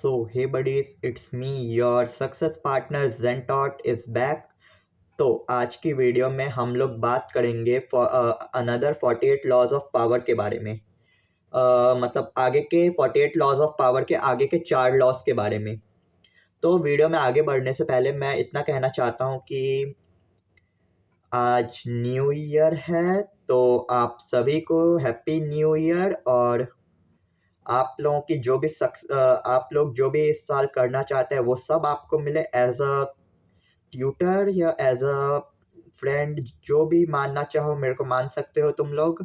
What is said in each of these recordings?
Hey buddies, it's me, your success partner Zentot is back. तो आज की video में हम लोग बात करेंगे अनदर 48 लॉज ऑफ पावर के बारे में। मतलब आगे के 48 लॉज ऑफ पावर के आगे के 4 लॉज के बारे में। तो वीडियो में आगे बढ़ने से पहले मैं इतना कहना चाहता हूँ कि आज न्यू ईयर है, तो आप सभी को हैप्पी न्यू ईयर। और आप लोगों की आप लोग जो भी इस साल करना चाहते हैं वो सब आपको मिले, एज अ ट्यूटर या एज अ फ्रेंड, जो भी मानना चाहो मेरे को मान सकते हो तुम लोग।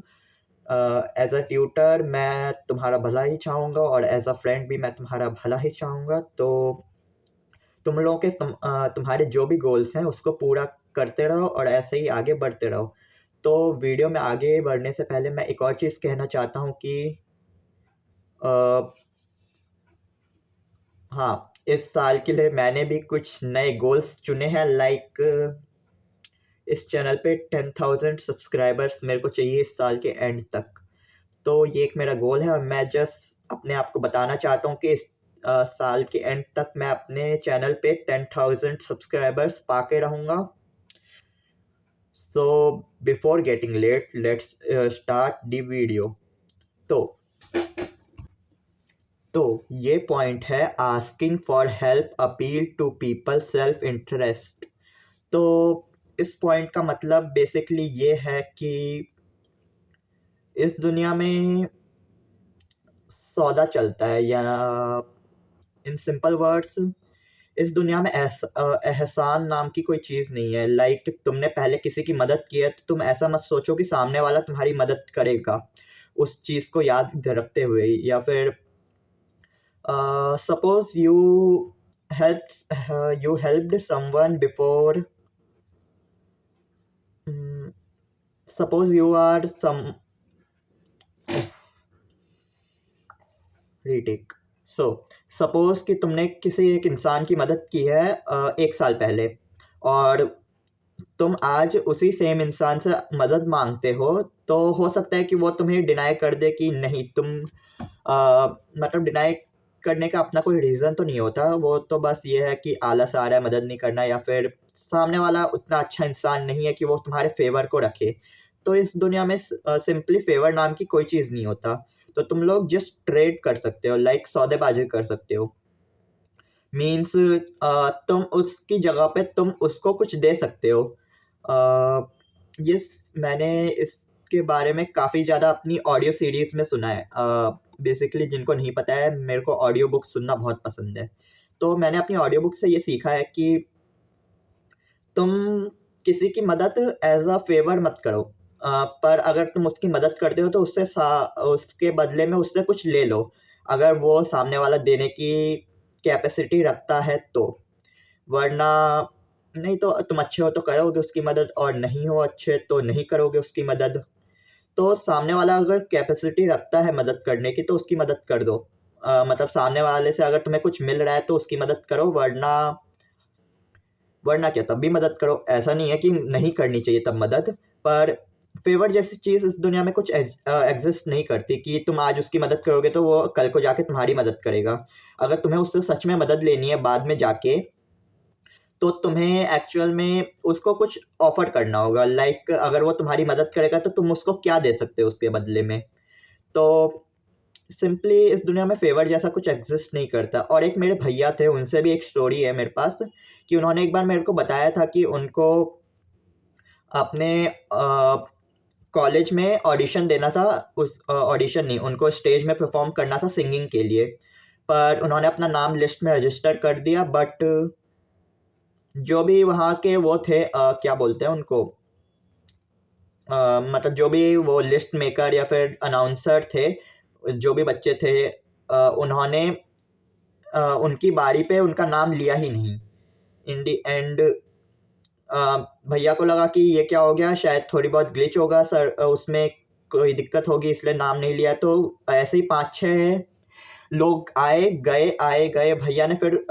एज अ ट्यूटर मैं तुम्हारा भला ही चाहूँगा और एज अ फ्रेंड भी मैं तुम्हारा भला ही चाहूँगा। तो तुम्हारे जो भी गोल्स हैं उसको पूरा करते रहो और ऐसे ही आगे बढ़ते रहो। तो वीडियो में आगे बढ़ने से पहले मैं एक और चीज़ कहना चाहता हूँ कि हाँ, इस साल के लिए मैंने भी कुछ नए गोल्स चुने हैं। लाइक इस चैनल पे 10,000 सब्सक्राइबर्स मेरे को चाहिए इस साल के एंड तक। तो ये एक मेरा गोल है और मैं जस्ट अपने आप को बताना चाहता हूँ कि इस साल के एंड तक मैं अपने चैनल पे 10,000 सब्सक्राइबर्स पा के रहूँगा। So before getting late, let's start the video. तो ये पॉइंट है asking for help appeal to people self interest. तो इस पॉइंट का मतलब बेसिकली ये है कि इस दुनिया में सौदा चलता है, या इन सिंपल वर्ड्स इस दुनिया में एहसान नाम की कोई चीज़ नहीं है। लाइक तुमने पहले किसी की मदद की है तो तुम ऐसा मत सोचो कि सामने वाला तुम्हारी मदद करेगा उस चीज़ को याद रखते हुए। या फिर suppose you helped someone before. Suppose you are some retake. Suppose कि तुमने किसी एक इंसान की मदद की है 1 साल पहले, और तुम आज उसी सेम इंसान से मदद मांगते हो। तो हो सकता है कि वो तुम्हें डिनाई कर दे कि नहीं, तुम मतलब डिनाई करने का अपना कोई रीज़न तो नहीं होता, वो तो बस ये है कि आलस आ रहा है, मदद नहीं करना, या फिर सामने वाला उतना अच्छा इंसान नहीं है कि वो तुम्हारे फेवर को रखे। तो इस दुनिया में सिंपली फेवर नाम की कोई चीज़ नहीं होता। तो तुम लोग जस्ट ट्रेड कर सकते हो, लाइक सौदेबाजी कर सकते हो। मीन्स तुम उसकी जगह पे तुम उसको कुछ दे सकते हो। ये मैंने इसके बारे में काफ़ी ज़्यादा अपनी ऑडियो सीरीज़ में सुना है। बेसिकली जिनको नहीं पता है, मेरे को ऑडियो बुक सुनना बहुत पसंद है। तो मैंने अपनी ऑडियो बुक से ये सीखा है कि तुम किसी की मदद एज अ फेवर मत करो, पर अगर तुम उसकी मदद करते हो तो उसके बदले में उससे कुछ ले लो, अगर वो सामने वाला देने की कैपेसिटी रखता है तो। वरना नहीं तो तुम अच्छे हो तो करोगे उसकी मदद, और नहीं हो अच्छे तो नहीं करोगे उसकी मदद। तो सामने वाला अगर कैपेसिटी रखता है मदद करने की तो उसकी मदद कर दो। मतलब सामने वाले से अगर तुम्हें कुछ मिल रहा है तो उसकी मदद करो, वरना क्या तब भी मदद करो। ऐसा नहीं है कि नहीं करनी चाहिए तब मदद, पर फेवर जैसी चीज़ इस दुनिया में कुछ एग्जिस्ट नहीं करती कि तुम आज उसकी मदद करोगे तो वो कल को जाके तुम्हारी मदद करेगा। अगर तुम्हें उससे सच में मदद लेनी है बाद में जाके, तो तुम्हें एक्चुअल में उसको कुछ ऑफर करना होगा। लाइक अगर वो तुम्हारी मदद करेगा तो तुम उसको क्या दे सकते हो उसके बदले में। तो सिंपली इस दुनिया में फेवर जैसा कुछ एग्जिस्ट नहीं करता। और एक मेरे भैया थे, उनसे भी एक स्टोरी है मेरे पास, कि उन्होंने एक बार मेरे को बताया था कि उनको अपने कॉलेज में ऑडिशन देना था। उस ऑडिशन नहीं, उनको स्टेज में परफॉर्म करना था सिंगिंग के लिए। पर उन्होंने अपना नाम लिस्ट में रजिस्टर कर दिया, बट जो भी वहाँ के वो थे, क्या बोलते हैं उनको, मतलब जो भी वो लिस्ट मेकर या फिर अनाउंसर थे, जो भी बच्चे थे, उन्होंने उनकी बारी पे उनका नाम लिया ही नहीं। इन दी एंड भैया को लगा कि ये क्या हो गया, शायद थोड़ी बहुत ग्लिच होगा सर, उसमें कोई दिक्कत होगी इसलिए नाम नहीं लिया। तो ऐसे ही 5-6 लोग आए गए। भैया ने फिर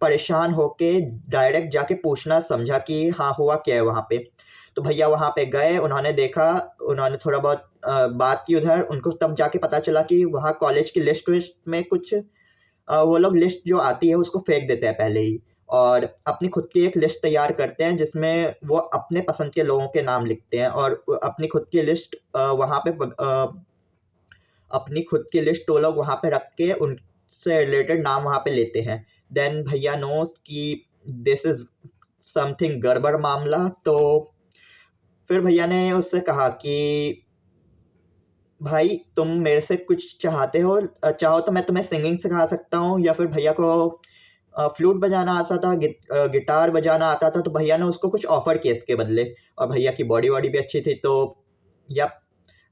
परेशान होके डायरेक्ट जाके पूछना समझा कि हाँ हुआ क्या है वहाँ पे। तो भैया वहाँ पे गए, उन्होंने देखा, उन्होंने थोड़ा बहुत बात की उधर, उनको तब जाके पता चला कि वहाँ कॉलेज की लिस्ट विस्ट में कुछ वो लोग लिस्ट जो आती है उसको फेंक देते हैं पहले ही, और अपनी खुद की एक लिस्ट तैयार करते हैं जिसमें वो अपने पसंद के लोगों के नाम लिखते हैं, और अपनी खुद की लिस्ट वहाँ पे अपनी खुद की लिस्ट वो लोग वहाँ पे रख के उनसे रिलेटेड नाम वहाँ पे लेते हैं। देन भैया नोस कि दिस इज़ समथिंग गड़बड़ मामला, तो फिर भैया ने उससे कहा कि भाई तुम मेरे से कुछ चाहते हो, चाहो तो मैं तुम्हें सिंगिंग सिखा सकता हूँ, या फिर भैया को फ्लूट बजाना आता था, गिटार बजाना आता था, तो भैया ने उसको कुछ ऑफर किया इसके बदले। और भैया की बॉडी वॉडी भी अच्छी थी, तो यप,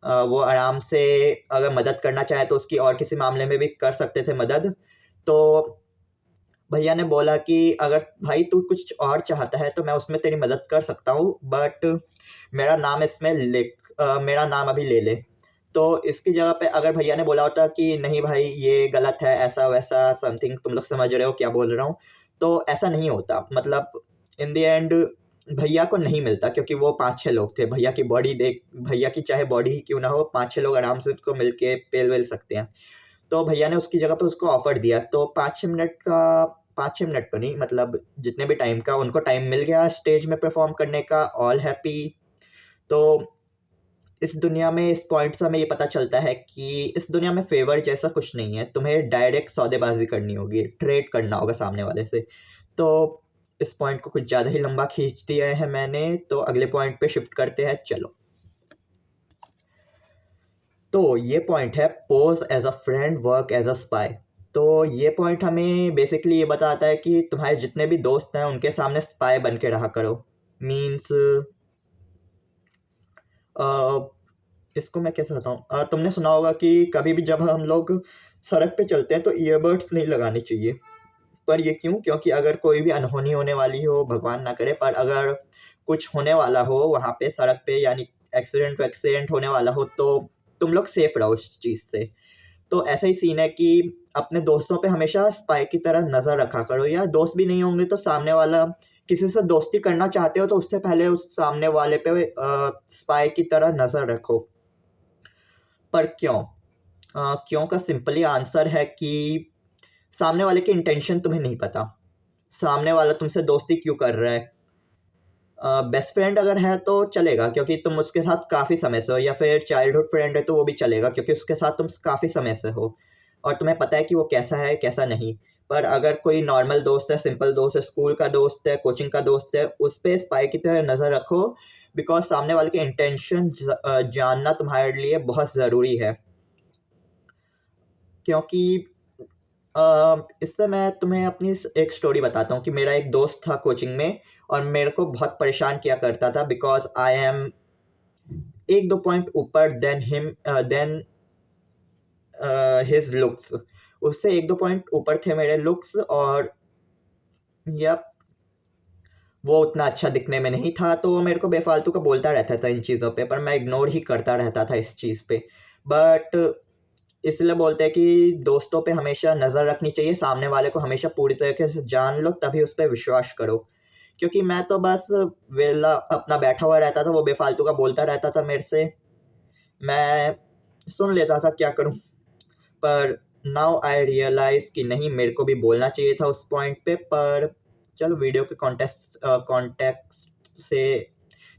वो आराम से अगर मदद करना चाहे तो उसकी और किसी मामले में भी कर सकते थे मदद। तो भैया ने बोला कि अगर भाई तू कुछ और चाहता है तो मैं उसमें तेरी मदद कर सकता हूँ, बट मेरा नाम इसमें मेरा नाम अभी ले ले। तो इसकी जगह पे अगर भैया ने बोला होता कि नहीं भाई ये गलत है, ऐसा वैसा समथिंग, तुम लोग समझ रहे हो क्या बोल रहा हूँ, तो ऐसा नहीं होता। मतलब इन द एंड भैया को नहीं मिलता, क्योंकि वो 5-6 लोग थे। भैया की बॉडी देख, भैया की चाहे बॉडी ही क्यों ना हो, 5-6 लोग आराम से उसको मिल के पेल वेल सकते हैं। तो भैया ने उसकी जगह पे उसको ऑफर दिया, तो 5-6 मिनट तो नहीं, मतलब जितने भी टाइम का उनको टाइम मिल गया स्टेज में परफॉर्म करने का, ऑल हैप्पी। तो इस दुनिया में इस पॉइंट से हमें ये पता चलता है कि इस दुनिया में फेवर जैसा कुछ नहीं है, तुम्हें डायरेक्ट सौदेबाजी करनी होगी, ट्रेड करना होगा सामने वाले से। तो इस पॉइंट को कुछ ज़्यादा ही लंबा खींच दिया है मैंने, तो अगले पॉइंट पे शिफ्ट करते हैं, चलो। तो ये पॉइंट है pose as a friend work as a spy. तो ये पॉइंट हमें बेसिकली ये बताता है कि तुम्हारे जितने भी दोस्त हैं उनके सामने स्पाई बन के रहा करो। मीन्स इसको मैं कैसे बताऊँ, तुमने सुना होगा कि कभी भी जब हम लोग सड़क पे चलते हैं तो ईयरबड्स नहीं लगाने चाहिए। पर ये क्यों? क्योंकि अगर कोई भी अनहोनी होने वाली हो, भगवान ना करे, पर अगर कुछ होने वाला हो वहाँ पे सड़क पे, यानी एक्सीडेंट वैक्सीडेंट होने वाला हो, तो तुम लोग सेफ रहो उस चीज़ से। तो ऐसा ही सीन है कि अपने दोस्तों पे हमेशा स्पाई की तरह नज़र रखा करो, या दोस्त भी नहीं होंगे तो सामने वाला किसी से दोस्ती करना चाहते हो तो उससे पहले उस सामने वाले पे स्पाई की तरह नज़र रखो। पर क्यों? क्यों का सिंपली आंसर है कि सामने वाले की इंटेंशन तुम्हें नहीं पता। सामने वाला तुमसे दोस्ती क्यों कर रहा है? बेस्ट फ्रेंड अगर है तो चलेगा, क्योंकि तुम उसके साथ काफ़ी समय से हो, या फिर चाइल्डहुड फ्रेंड है तो वो भी चलेगा, क्योंकि उसके साथ तुम काफ़ी समय से हो और तुम्हें पता है कि वो कैसा है कैसा नहीं। पर अगर कोई नॉर्मल दोस्त है, सिंपल दोस्त है, स्कूल का दोस्त है, कोचिंग का दोस्त है, उस पे स्पाई की तरह नज़र रखो, बिकॉज सामने वाले के इंटेंशन जानना तुम्हारे लिए बहुत ज़रूरी है। क्योंकि इससे मैं तुम्हें अपनी एक स्टोरी बताता हूँ कि मेरा एक दोस्त था कोचिंग में, और मेरे को बहुत परेशान किया करता था, बिकॉज आई एम 1-2 पॉइंट ऊपर then him, then his looks. उससे 1-2 पॉइंट ऊपर थे मेरे लुक्स, और यप, वो उतना अच्छा दिखने में नहीं था, तो वो मेरे को बेफालतू का बोलता रहता था इन चीज़ों पे, पर मैं इग्नोर ही करता रहता था इस चीज़ पे। बट इसलिए बोलते हैं कि दोस्तों पे हमेशा नज़र रखनी चाहिए, सामने वाले को हमेशा पूरी तरीके से जान लो तभी उस पे विश्वास करो। क्योंकि मैं तो बस वेला अपना बैठा हुआ रहता था, वो बेफालतू का बोलता रहता था मेरे से, मैं सुन लेता था, क्या करूँ? पर नाउ आई रियलाइज़ कि नहीं, मेरे को भी बोलना चाहिए था उस पॉइंट पे। पर चलो, वीडियो के कॉन्टेक्स्ट से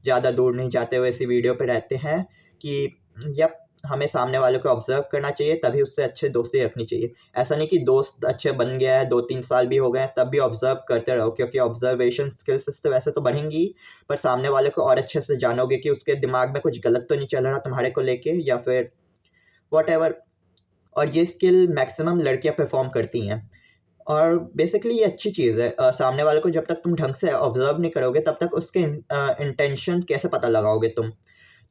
ज़्यादा दूर नहीं जाते हुए इसी वीडियो पे रहते हैं कि यप, हमें सामने वाले को ऑब्ज़र्व करना चाहिए, तभी उससे अच्छे दोस्ती रखनी चाहिए। ऐसा नहीं कि दोस्त अच्छे बन गया है, 2-3 साल भी हो गए हैं, तब भी ऑब्ज़र्व करते रहो, क्योंकि ऑब्ज़र्वेशन स्किल्स तो वैसे तो बढ़ेंगी, पर सामने वाले को और अच्छे से जानोगे कि उसके दिमाग में कुछ गलत तो नहीं चल रहा तुम्हारे को लेके, या फिर व्हाटएवर। और ये स्किल मैक्सिमम लड़कियाँ परफ़ॉर्म करती हैं, और बेसिकली ये अच्छी चीज़ है। सामने वाले को जब तक तुम ढंग से ऑब्ज़र्व नहीं करोगे, तब तक उसके इंटेंशन कैसे पता लगाओगे तुम?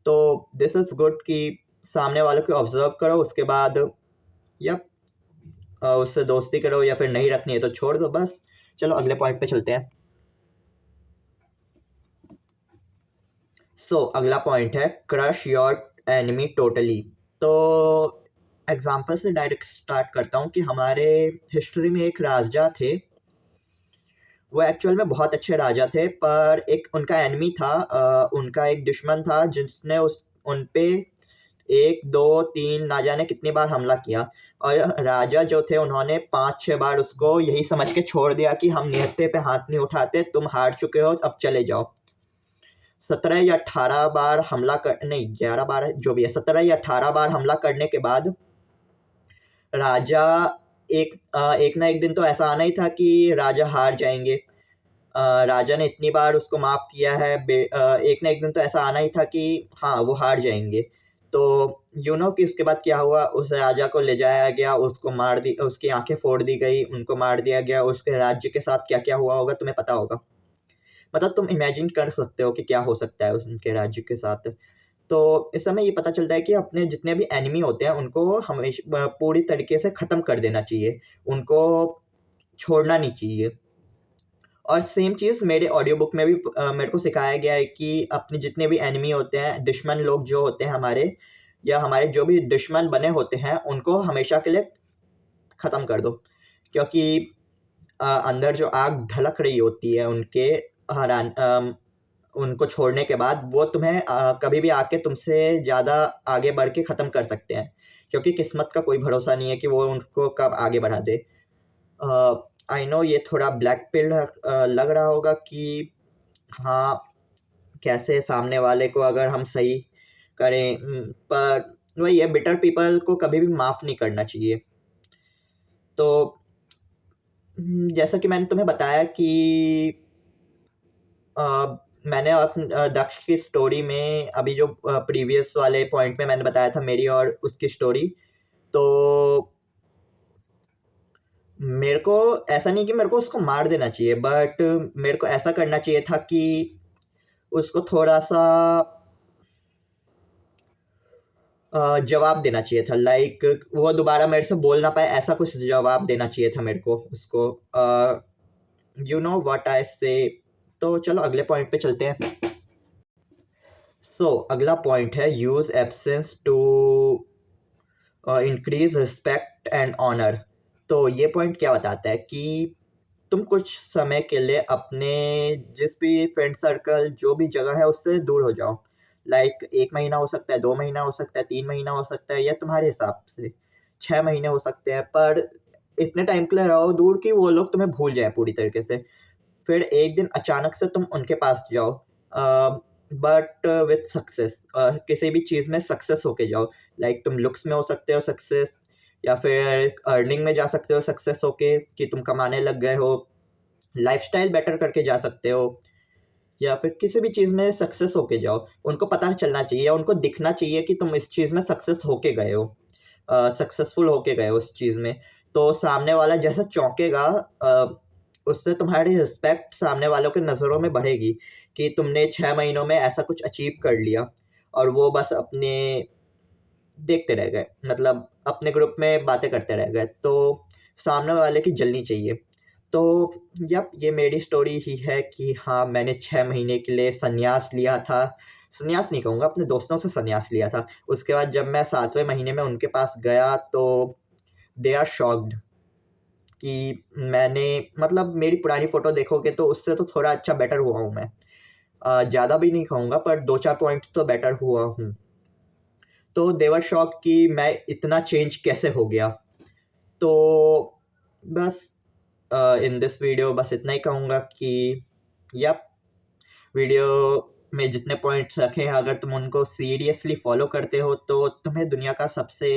तो दिस इज़ गुड कि सामने वाले को ऑब्ज़र्व करो, उसके बाद यप, उससे दोस्ती करो, या फिर नहीं रखनी है तो छोड़ दो बस। चलो अगले पॉइंट पे चलते हैं। अगला पॉइंट है क्रश योर एनिमी टोटली। तो एग्ज़ाम्पल से डायरेक्ट स्टार्ट करता हूँ कि हमारे हिस्ट्री में एक राजा थे। वो एक्चुअल में बहुत अच्छे राजा थे, पर एक उनका एनिमी था, उनका एक दुश्मन था जिसने उस उन पे 1, 2, 3 ना जाने कितनी बार हमला किया और राजा जो थे उन्होंने 5-6 बार उसको यही समझ के छोड़ दिया कि हम निहत्थे पे हाथ नहीं उठाते, तुम हार चुके हो, अब चले जाओ। 17 या 18 बार हमला कर नहीं 11 बार है, जो भी है 17 या 18 बार हमला करने के बाद राजा एक ना एक दिन तो ऐसा आना ही था कि राजा हार जाएँगे। राजा ने इतनी बार उसको माफ़ किया है एक ना एक दिन तो ऐसा आना ही था कि हाँ, वो हार जाएँगे। तो कि उसके बाद क्या हुआ, उस राजा को ले जाया गया, उसको मार दी उसकी आँखें फोड़ दी गई, उनको मार दिया गया, उसके राज्य के साथ क्या-क्या हुआ होगा तुम्हें पता होगा। मतलब तुम इमेजिन कर सकते हो कि क्या हो सकता है उनके राज्य के साथ। तो इस समय ये पता चलता है कि अपने जितने भी एनिमी होते हैं उनको पूरी तरीके से ख़त्म कर देना चाहिए, उनको छोड़ना नहीं चाहिए। और सेम चीज़ मेरे ऑडियो बुक में भी मेरे को सिखाया गया है कि अपने जितने भी एनिमी होते हैं, दुश्मन लोग जो होते हैं हमारे या हमारे जो भी दुश्मन बने होते हैं, उनको हमेशा के लिए ख़त्म कर दो। क्योंकि अंदर जो आग धड़क रही होती है उनको छोड़ने के बाद वो तुम्हें कभी भी आके तुमसे ज़्यादा आगे बढ़ के ख़त्म कर सकते हैं। क्योंकि किस्मत का कोई भरोसा नहीं है कि वो उनको कब आगे बढ़ा दे। आई नो ये थोड़ा ब्लैक पिल लग रहा होगा कि हाँ, कैसे सामने वाले को अगर हम सही करें पर वही है बिटर पीपल को कभी भी माफ़ नहीं करना चाहिए। तो जैसा कि मैंने तुम्हें बताया कि मैंने दक्ष की स्टोरी में अभी जो प्रीवियस वाले पॉइंट में मैंने बताया था मेरी और उसकी स्टोरी, तो मेरे को ऐसा नहीं कि मेरे को उसको मार देना चाहिए, बट मेरे को ऐसा करना चाहिए था कि उसको थोड़ा-सा जवाब देना चाहिए था। लाइक वो दोबारा मेरे से बोल ना पाए, ऐसा कुछ जवाब देना चाहिए था मेरे को उसको। यू नो व्हाट आई से। तो चलो अगले पॉइंट पे चलते हैं। अगला पॉइंट है use absence to increase respect and honour. तो ये पॉइंट क्या बताता है कि तुम कुछ समय के लिए अपने जिस भी फ्रेंड सर्कल जो भी जगह है उससे दूर हो जाओ। लाइक 1 महीना हो सकता है, 2 महीना हो सकता है, 3 महीना हो सकता है या तुम्हारे हिसाब से 6 महीने हो सकते हैं, पर इतने टाइम के लिए रहो दूर कि वो लोग तुम्हें भूल जाएँ पूरी तरीके से। फिर एक दिन अचानक से तुम उनके पास जाओ, बट विथ सक्सेस, किसी भी चीज़ में सक्सेस होके जाओ। लाइक तुम लुक्स में हो सकते हो सक्सेस, या फिर अर्निंग में जा सकते हो सक्सेस होके कि तुम कमाने लग गए हो, लाइफ़स्टाइल बेटर करके जा सकते हो, या फिर किसी भी चीज़ में सक्सेस होके जाओ। उनको पता चलना चाहिए या उनको दिखना चाहिए कि तुम इस चीज़ में सक्सेस होके गए हो, सक्सेसफुल होके गए हो उस चीज़ में। तो सामने वाला जैसा चौंकेगा, उससे तुम्हारी रिस्पेक्ट सामने वालों की नज़रों में बढ़ेगी कि तुमने 6 महीनों में ऐसा कुछ अचीव कर लिया, और वो बस अपने देखते रह गए, मतलब अपने ग्रुप में बातें करते रह गए, तो सामने वाले की जलनी चाहिए। तो ये मेरी स्टोरी ही है कि हाँ, मैंने 6 महीने के लिए संन्यास लिया था। संन्यास नहीं कहूँगा, अपने दोस्तों से संन्यास लिया था। उसके बाद जब मैं 7वें महीने में उनके पास गया तो दे आर शॉक्ड कि मैंने, मतलब मेरी पुरानी फ़ोटो देखोगे तो उससे तो थोड़ा अच्छा बेटर हुआ हूँ मैं। ज़्यादा भी नहीं कहूँगा पर 2-4 पॉइंट तो बेटर हुआ हूँ। तो दे वर शॉक्ड कि मैं इतना चेंज कैसे हो गया। तो बस इन दिस वीडियो बस इतना ही कहूँगा कि यप, वीडियो में जितने पॉइंट्स रखे हैं अगर तुम उनको सीरियसली फॉलो करते हो तो तुम्हें दुनिया का सबसे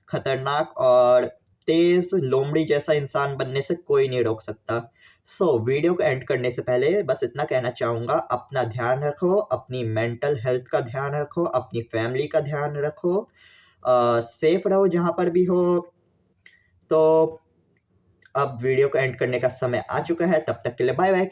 खतरनाक और तेज़ लोमड़ी जैसा इंसान बनने से कोई नहीं रोक सकता। वीडियो को एंड करने से पहले बस इतना कहना चाहूँगा, अपना ध्यान रखो, अपनी मेंटल हेल्थ का ध्यान रखो, अपनी फैमिली का ध्यान रखो, सेफ रहो जहाँ पर भी हो। तो अब वीडियो को एंड करने का समय आ चुका है, तब तक के लिए बाय बाय।